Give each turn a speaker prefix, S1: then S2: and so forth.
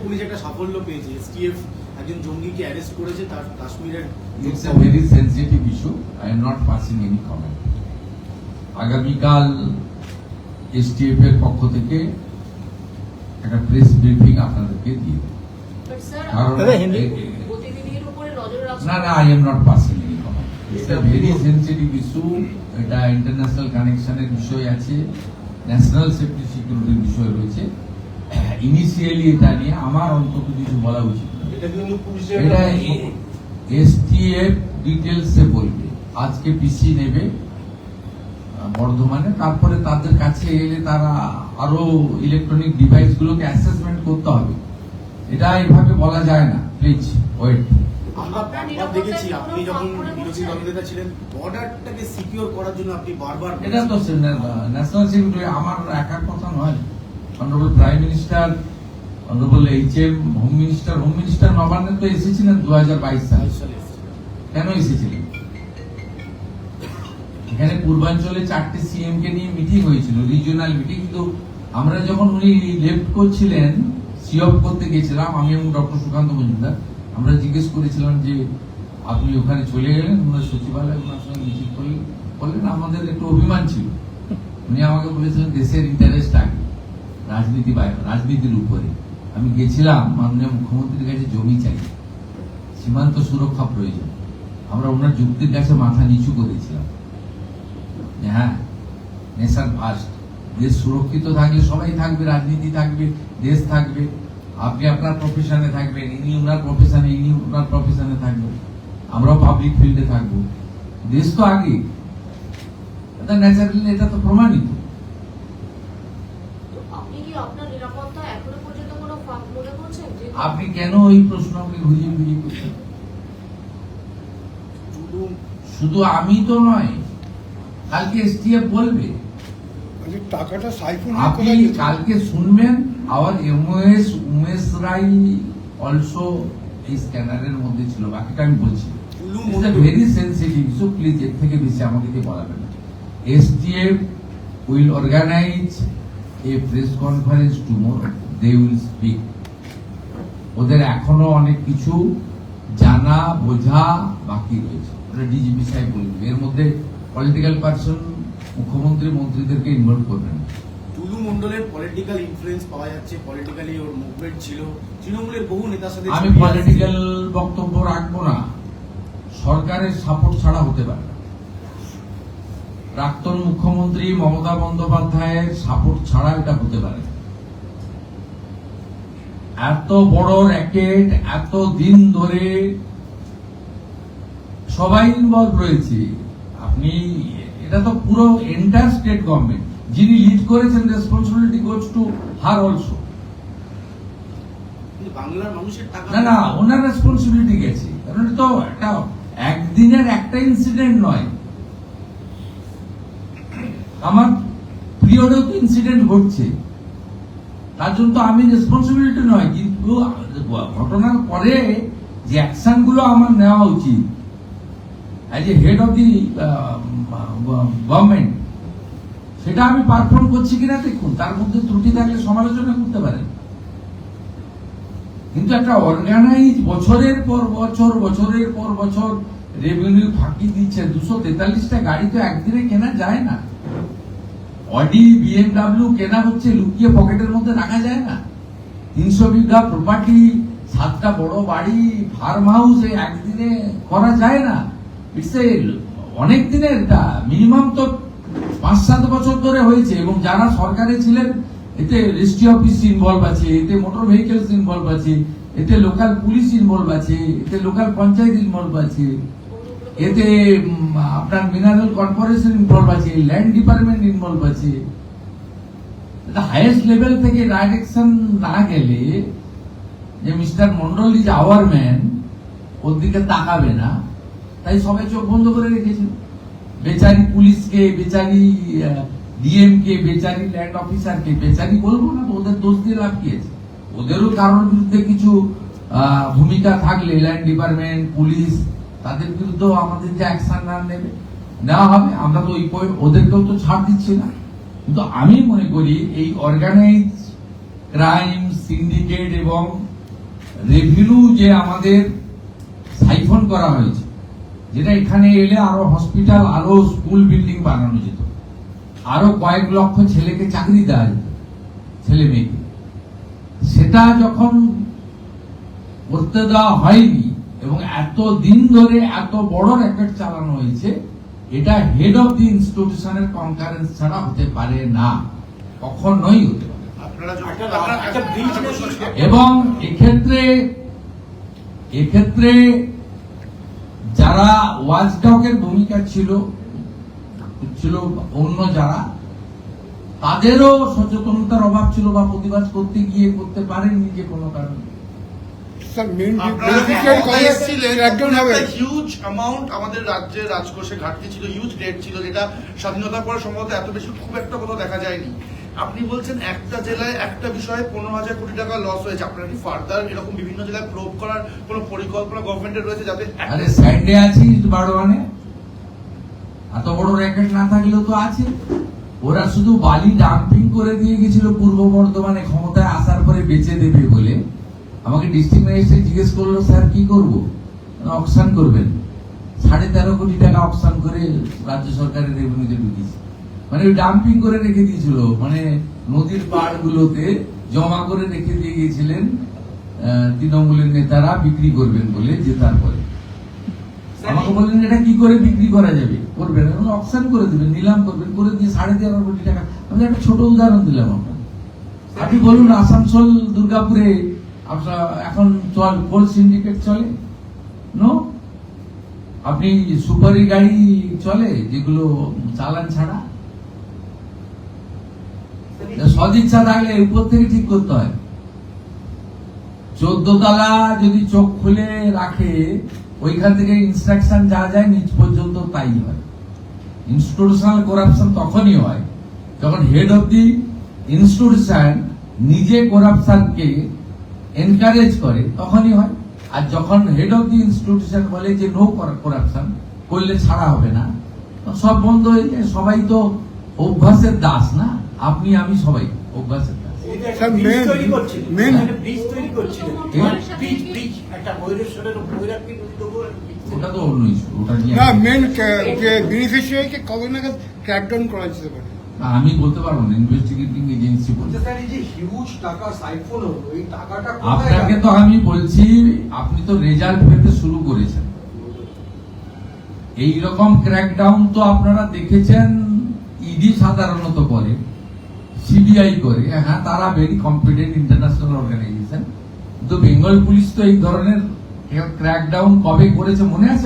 S1: Police একটা সাফল্য পেয়েছে, এসটিএফ একজন জঙ্গিকে অ্যারেস্ট করেছে তার কাশ্মীরের।
S2: It's a very sensitive issue, I am not passing any comment. আগামীকাল এসটিএফ এর পক্ষ থেকে একটা প্রেস ব্রিফিং আপনাদেরকে দিয়ে দেব। না, I am not passing any comment. It's a very sensitive issue. এটা ইন্টারন্যাশনাল কানেকশনের বিষয় আছে, ন্যাশনাল সেফটি সিকিউরিটির বিষয় রয়েছে। ইনিশিয়ালি এটা নিয়ে আমার অন্তত কিছু বলা উচিত। এটা এসটিএফ ডিটেলসে বলবে। আজকে পিসি নেবে বর্ধমানে, তারপরে তাদের কাছে এলে তারা আরো ইলেকট্রনিক ডিভাইস গুলোকে অ্যাসেসমেন্ট করতে হবে। এটা এইভাবে বলা যায় না, প্লিজ ওয়েট।
S1: আমরা দেখেছি আপনি যখন বিরোধী দলনেতা ছিলেন, বর্ডারটাকে সিকিউর করার জন্য আপনি বারবার,
S2: এটা তো ন্যাশনাল সিকিউরিটি আমার একার কথা নয়। Honourable prime minister, honourable HM, home minister নবান্নে তো এসেছিলেন 2022 সালে। কেন এসেছিলেন? এখানে পূর্বাঞ্চলে 4টে সিএম কে নিয়ে মিটিং হয়েছিল, রিজিওনাল মিটিং। কিন্তু আমরা যখন উনি লেফট করছিলেন, সিঅফ করতে গেছিলাম আমি এবং ডক্টর সুকান্ত মজুমদার, আমরা জিজ্ঞেস করেছিলাম যে আপনি ওখানে চলে গেলেন, ওনার সচিবালয় ওনার সঙ্গে মিটিং করলেন। আমাদের একটু অভিমান ছিল। উনি আমাকে বলেছিলেন দেশের ইন্টারেস্ট আগে, রাজনীতির উপরে। আমি গেছিলাম মাননীয় মুখ্যমন্ত্রীর কাছে জমি চাই, সীমান্ত সুরক্ষা প্রয়োজন। আমরা ওনার যুক্তির কাছে মাথা নিচু করেছিলাম। হ্যাঁ, নেশার ফার্স্ট, দেশ সুরক্ষিত থাকলে সবাই থাকবে, রাজনীতি থাকবে, দেশ থাকবে। আপনি আপনার প্রফেশনে থাকবেন, ইনি ওনার প্রফেশনে, ইনি ওনার প্রফেশনে থাকবেন, আমরাও পাবলিক ফিল্ডে থাকবো। দেশ তো আগে, এটা ন্যাচারালি, এটা তো প্রমাণিত। আপনি কেন ওই প্রশ্নকে ঘুরিয়ে ঘুরিয়ে করছেন? শুধু আমি তো নয়, কালকে এসটিএফ বলবে।
S3: টাকাটা সাইফুল,
S2: আপনি কালকে শুনবেন। আওয়ার উমেশ রাই অলসো এই স্ক্যানারের মধ্যে ছিল। বাকিটা আমি বলছি, ভেরি সেন্সিটিভ ইস্যু, প্লিজ এর থেকে বেশি আমাকে দিয়ে বলাবেন না। STF will organise a press conference tomorrow, they will speak. ওদের এখনো অনেক কিছু জানা বোঝা বাকি রয়েছে, ওটা ডিজিপি সাহেব বলবে। এর মধ্যে পলিটিক্যাল পার্সন, মুখ্যমন্ত্রী, মন্ত্রীদেরকে ইনভলভ করবেন।
S1: টুলু মন্ডলের পলিটিক্যাল ইনফ্লুয়েন্স পাওয়া যাচ্ছে, পলিটিক্যালি ওর মুভমেন্ট ছিল, তৃণমূলের বহু নেতার সাথে।
S2: আমি পলিটিক্যাল বক্তব্য রাখবো না। সরকারের সাপোর্ট ছাড়া হতে পারে না। প্রাক্তন মুখ্যমন্ত্রী মমতা বন্দ্যোপাধ্যায়ের সাপোর্ট ছাড়া এটা হতে পারে না। এত বড় র্যাকেট, এত দিন ধরে সবাই ইনভলভ রয়েছে। আপনি, এটা তো পুরো এন্টায়ার স্টেট গভর্নমেন্ট, যিনি লিড করেছেন, responsibility goes to her also.
S1: বাংলার মানুষের টাকা
S2: না, ওনার রেসপন্সিবিলিটি গেছে। কারণ এটা তো একটা একদিনের একটা ইনসিডেন্ট নয়, আমার পিরিয়ডেও তো ইনসিডেন্ট ঘটছে। তার জন্য তো আমি রেসপন্সিবিলিটি নয়, কিন্তু ঘটনার পরে যে অ্যাকশন গুলো আমার নেওয়া উচিত as a head of the government, সেটা আমি পারফর্ম করছি কিনা দেখুন। তার মধ্যে ত্রুটি থাকলে সমালোচনা করতে পারেন, কিন্তু একটা অর্গানাইজ বছরের পর বছর রেভিনিউ ফাঁকি দিচ্ছে। 243টা গাড়ি তো একদিনে কেনা যায় না। অডি, বিএমডাব্লিউ কেনা হচ্ছে, লুকিয়ে পকেটের মধ্যে রাখা যায় না। 300 বিঘা প্রপার্টি, 7টা বড় বাড়ি, ফার্ম হাউস একদিনে করা যায় না। ইটস এ অনেক দিনের, এটা মিনিমাম তো 5-7 বছর ধরে হয়েছে। এবং যারা সরকারে ছিলেন, এতে রেজিস্ট্রি অফিস ইনভলভ আছে, এতে মোটর ভেহিকলস ইনভলভ আছে, এতে লোকাল পুলিশ ইনভলভ আছে, এতে লোকাল পঞ্চায়েত ইনভলভ আছে, এতে আপনার মিনারেল কর্পোরেশন ইনভলভ আছে, ল্যান্ড ডিপার্টমেন্ট ইনভলভ আছে। হাইয়েস্ট লেভেল থেকে ডাইরেকশন না গেলে যে mister Mondal is our man, ওর দিকে তাকাবে না, তাই সবাই চোখ বন্ধ করে রেখেছিল। বেচারি পুলিশকে, বেচারি ডিএম কে, বেচারি ল্যান্ড অফিসারকে, বেচারি বলবো না, ওদের দোষ দিয়ে লাভ কি আছে? ওদেরও কারোর বিরুদ্ধে কিছু ভূমিকা থাকলে ল্যান্ড ডিপার্টমেন্ট, পুলিশ, তাদের বিরুদ্ধেও আমাদের যে অ্যাকশন নেওয়া হবে। আমরা তো ওদেরকেও তো ছাড় দিচ্ছি না। কিন্তু আমি মনে করি এই অর্গানাইজ ক্রাইম, সিন্ডিকেট এবং রেভিনিউ যে আমাদের সাইফন করা হয়েছে, যেটা এখানে এলে আরো হসপিটাল, আরো স্কুল বিল্ডিং বানানো যেত, আরো কয়েক লক্ষ ছেলেকে চাকরি দেওয়া যেত, ছেলে মেয়েকে, সেটা যখন করতে দেওয়া হয়নি এবং এত দিন ধরে এত বড় র্যাকেট চালানো হয়েছে, এটা হেড অফ দি ইনস্টিটিউশনের কনকারেন্স ছাড়া হতে পারে না, কখনোই হতে পারে না।
S1: একটা ব্রিজ
S2: এবং এক্ষেত্রে যারা ওয়াচডগের ভূমিকা ছিল অন্য যারা, তাদেরও সচেতনতার অভাব ছিল বা প্রতিবাদ করতে গিয়ে করতে পারেননি যে কোনো কারণে।
S3: স্যার মেন
S4: হিউজ অ্যামাউন্ট আমাদের রাজ্যের রাজকোষে ঘাটতি ছিল, হিউজ ডেট ছিল, যেটা স্বাধীনতার পরে সম্ভবত এত বেশি খুব একটা কোথাও দেখা যায়নি। আপনি বলছেন একটা জেলায় একটা বিষয়ে 15,000 কোটি টাকা লস হয়েছে, আপনারা কি ফার্দার এরকম বিভিন্ন জেলায় প্রোব করার কোনো পরিকল্পনা গভর্নমেন্টের রয়েছে যাতে?
S2: আরে সাইডে আছি বারোয়ানে, এত বড় র্যাকেট না থাকলেও তো আছে। ওরা শুধু বালি ডাম্পিং করে দিয়ে গেছিল পূর্ব বর্ধমানে ক্ষমতায় আসার পরে বেচে দেবে বলে। আমাকে ডিস্ট্রিক্ট ম্যাজিস্ট্রেট জিজ্ঞেস করলো, স্যার কি করবো? অকশন করবেন। 13.5 কোটি টাকা অকশন করে রাজ্য সরকারের রেভিনিউতে ঢুকিয়েছে। মানে ওই ডাম্পিং করে রেখে দিয়েছিল, মানে নদীর পাড় গুলোতে জমা করে রেখে দিয়ে গিয়েছিলেন তৃণমূলের নেতারা বিক্রি করবেন বলে জেতার পরে। আমাকে বললেন এটা কি করে বিক্রি করা যাবে, করবেন অকশন করে দেবেন, নিলাম করবেন, করে দিয়ে 13.5 কোটি টাকা। আমি একটা ছোট উদাহরণ দিলাম আপনার। আপনি বলুন আসানসোল দুর্গাপুরে এখন কোল সিন্ডিকেট চলে? নো। আপনি সুপারি গাড়ি চলে যেগুলো চালান ছাড়া? সদিচ্ছা থাকলে উপর থেকে ঠিক করতে হয়। 14 তলা যদি চোখ খুলে রাখে, ওইখান থেকে ইনস্ট্রাকশন যা যায় নিচ পর্যন্ত তাই হয়। ইনস্টিটিউশনাল করাপশন তখনই হয় যখন হেড অফ দি ইনস্টিটিউশন নিজে করাপশনকে এনকারেজ করে, তখনই হয়। আর যখন হেড অফ দি ইনস্টিটিউশন বলে যে নো করাপশন, করলে ছাড়া হবে না, সব বন্ধ হয়ে যায়। সবাই তো অভ্যাসের দাস না, আপনি আমি সবাই অভ্যাসের দাস।
S3: স্যার মেন
S2: ওটা তো অন্য ইস্যু, ওটা নিয়ে
S3: না মেন যে বেনিফিশিয়ারিকে কবে নাগাদ ক্র্যাকডাউন করা যেতে পারে?
S2: আমি বলতে পারবো না, ইনভেস্টিগেটিং এজেন্সি বলতে। আপনাকে তো আমি বলছি, আপনি তো রেজাল্ট পেতে শুরু করেছেন। এই রকম ক্র্যাকডাউন তো আপনারা দেখেছেন, ইডি সাধারণত করে, সিবিআই করে। হ্যাঁ, তারা ভেরি কম্পিটেন্ট ইন্টারন্যাশনাল অর্গানাইজেশন। কিন্তু বেঙ্গল পুলিশ তো এই ধরনের ক্র্যাকডাউন কবে করেছে মনে আছে?